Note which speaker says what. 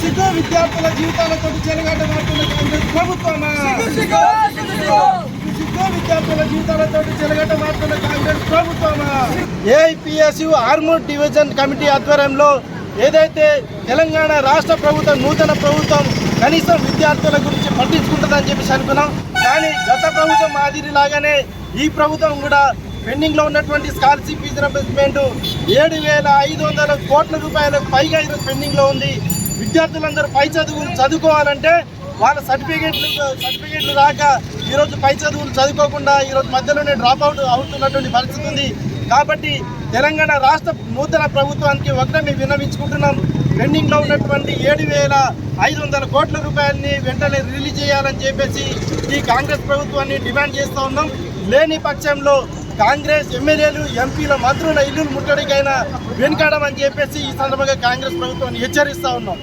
Speaker 1: సిగ్గు విద్యార్థుల జీవితాలతో చెలగాట మారుతున్న కాంగ్రెస్ ప్రభుత్వమా? విద్యార్థుల జీవితాలతో చెలగాట మారుతున్న కాంగ్రెస్ ప్రభుత్వమా? ఏఐపిఎస్యు ఆర్మూర్ డివిజన్ కమిటీ ఆధ్వర్యంలో ఏదైతే తెలంగాణ రాష్ట్ర ప్రభుత్వం నూతన ప్రభుత్వం కనీసం విద్యార్థుల గురించి పట్టించుకుంటుందని చెప్పేసి అనుకున్నాం. కానీ గత ప్రభుత్వం మాదిరిలాగానే ఈ ప్రభుత్వం కూడా పెండింగ్లో ఉన్నటువంటి స్కాలర్షిప్ ఫీజు రీయింబర్స్మెంట్ 7,500 కోట్ల రూపాయలకు పైగా ఈరోజు పెండింగ్లో ఉంది. విద్యార్థులందరూ పై చదువులు చదువుకోవాలంటే వాళ్ళ సర్టిఫికేట్లు రాక ఈరోజు పై చదువులు చదువుకోకుండా ఈరోజు మధ్యలోనే డ్రాప్ అవుతున్నటువంటి పరిస్థితి ఉంది. కాబట్టి తెలంగాణ రాష్ట్ర నూతన ప్రభుత్వానికి ఒకటే మేము విన్నవించుకుంటున్నాం. పెండింగ్లో ఉన్నటువంటి 7,500 కోట్ల రూపాయలని వెంటనే రిలీజ్ చేయాలని చెప్పేసి ఈ కాంగ్రెస్ ప్రభుత్వాన్ని డిమాండ్ చేస్తూ ఉన్నాం. లేని పక్షంలో కాంగ్రెస్ ఎమ్మెల్యేలు, ఎంపీల, మంత్రుల ఇల్లులు ముట్టడికైనా వెనుకాడమని చెప్పేసి ఈ సందర్భంగా కాంగ్రెస్ ప్రభుత్వాన్ని హెచ్చరిస్తూ ఉన్నాం.